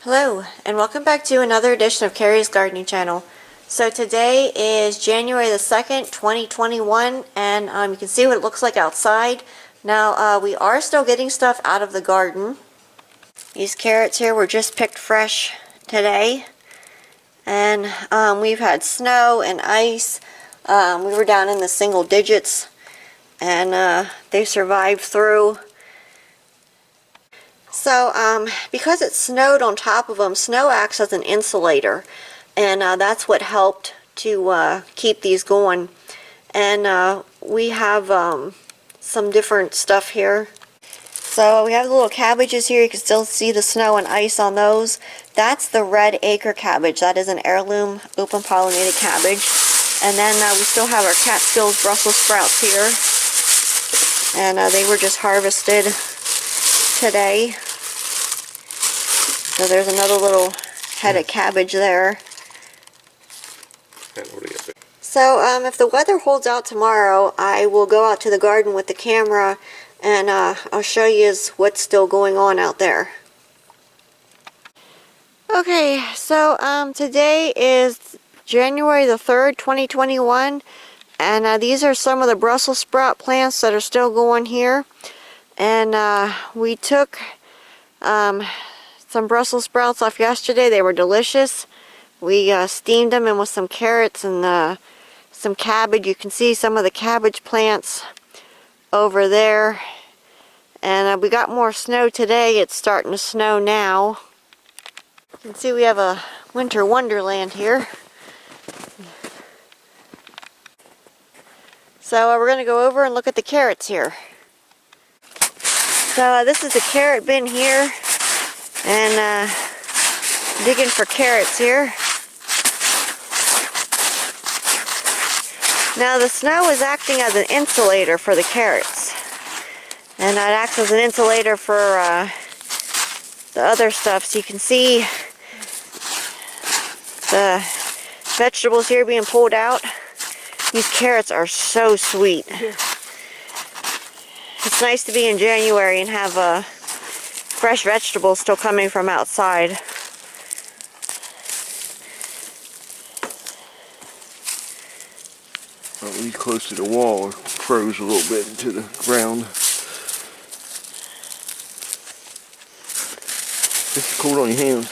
Hello, and welcome back to another edition of Carrie's Gardening Channel. So today is January the 2nd, 2021, and you can see what it looks like outside. Now, we are still getting stuff out of the garden. These carrots here were just picked fresh today, and we've had snow and ice. We were down in the single digits, and they survived through. So, because it snowed on top of them, snow acts as an insulator, and that's what helped to keep these going. And we have some different stuff here. So we have the little cabbages here. You can still see the snow and ice on those. That's the red acre cabbage. That is an heirloom open pollinated cabbage. And then we still have our Catskills Brussels sprouts here, and they were just harvested today. So there's another little head of cabbage there. So if the weather holds out tomorrow, I will go out to the garden with the camera, and I'll show you what's still going on out there. Okay, so today is January the 3rd, 2021, and these are some of the Brussels sprout plants that are still going here. And we took some Brussels sprouts off yesterday. They were delicious. We steamed them in with some carrots and some cabbage. You can see some of the cabbage plants over there. And we got more snow today. It's starting to snow now. You can see we have a winter wonderland here. So we're going to go over and look at the carrots here. So this is the carrot bin here, and digging for carrots here. Now the snow is acting as an insulator for the carrots, and it acts as an insulator for the other stuff. So you can see the vegetables here being pulled out. These carrots are so sweet. It's nice to be in January and have fresh vegetables still coming from outside. Well, these close to the wall froze a little bit into the ground. It's cold on your hands.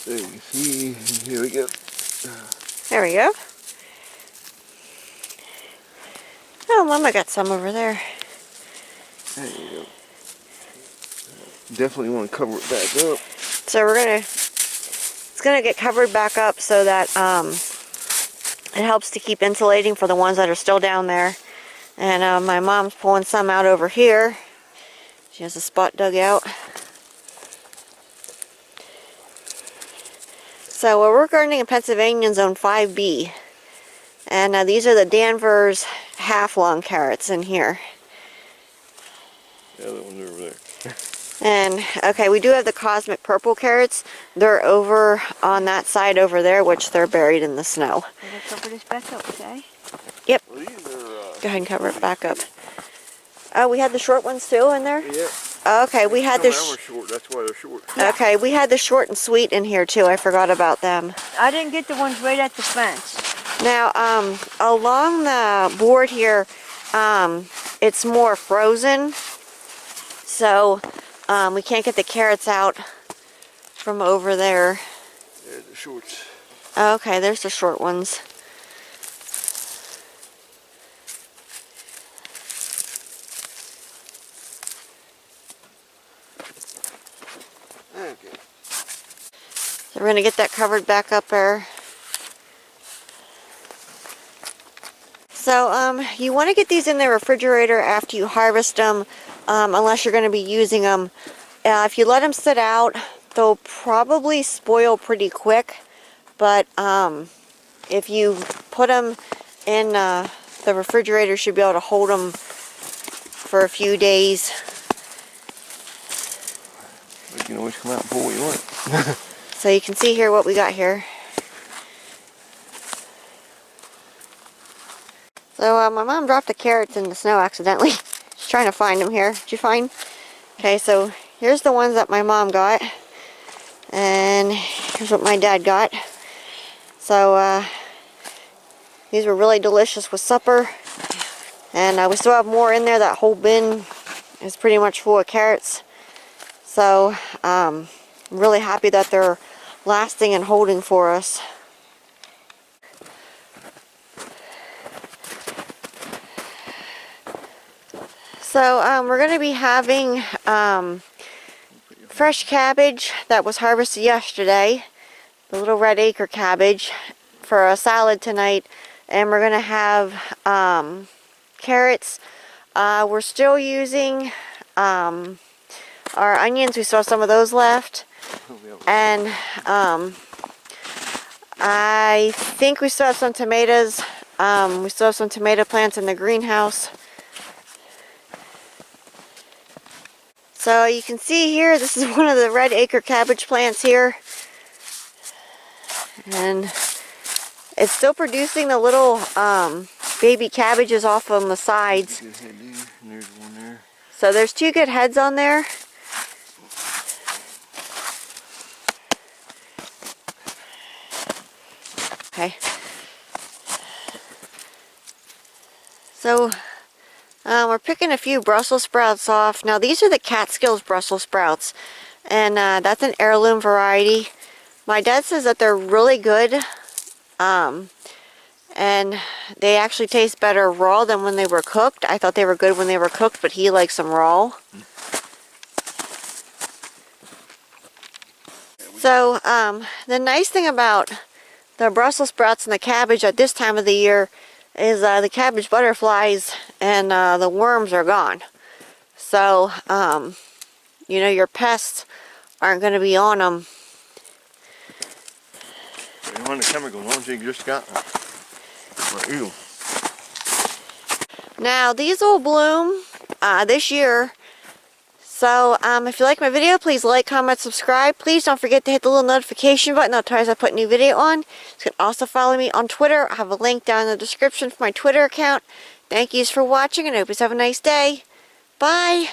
There you see. Here we go. There we go. Oh, Mama got some over there. There you go. Definitely want to cover it back up. So it's gonna get covered back up so that it helps to keep insulating for the ones that are still down there. And my mom's pulling some out over here. She has a spot dug out. So we're gardening in Pennsylvania in Zone 5B. And these are the Danvers half-long carrots in here. The other one's over there. And, okay, we do have the cosmic purple carrots. They're over on that side over there, which they're buried in the snow. Let's cover this back up, okay? Yep. Well, these are, Go ahead and cover it back up. Oh, we had the short ones too in there? Yep. Okay, we had the... Some of them are short, that's why they're short. Okay, we had the short and sweet in here too. I forgot about them. I didn't get the ones right at the fence. Now, along the board here, it's more frozen. So, we can't get the carrots out from over there. There's the shorts. Okay, there's the short ones. Okay. So we're going to get that covered back up there. So you want to get these in the refrigerator after you harvest them, unless you're going to be using them. If you let them sit out, they'll probably spoil pretty quick. But if you put them in the refrigerator, you should be able to hold them for a few days. You can always come out and pull what you want. So you can see here what we got here. So my mom dropped the carrots in the snow accidentally. She's trying to find them here. Did you find? Okay, so here's the ones that my mom got. And here's what my dad got. So, these were really delicious with supper. And we still have more in there. That whole bin is pretty much full of carrots. So, I'm really happy that they're lasting and holding for us. So, we're going to be having fresh cabbage that was harvested yesterday. The little red acre cabbage for a salad tonight. And we're going to have carrots. We're still using our onions. We still have some of those left. And I think we still have some tomatoes. We still have some tomato plants in the greenhouse. So you can see here, this is one of the red acre cabbage plants here. And it's still producing the little baby cabbages off on the sides. There's one there. So there's 2 good heads on there. Okay. So we're picking a few Brussels sprouts off. Now these are the Catskills Brussels sprouts. And that's an heirloom variety. My dad says that they're really good. And they actually taste better raw than when they were cooked. I thought they were good when they were cooked, but he likes them raw. So, the nice thing about the Brussels sprouts and the cabbage at this time of the year is the cabbage butterflies and the worms are gone. So, you know, your pests aren't going to be on them. You want the chemical ones you just got? Or ew. Now, these will bloom this year. So, if you like my video, please like, comment, subscribe. Please don't forget to hit the little notification button. That'll tell you as I put a new video on. You can also follow me on Twitter. I have a link down in the description for my Twitter account. Thank yous for watching, and I hope you have a nice day. Bye!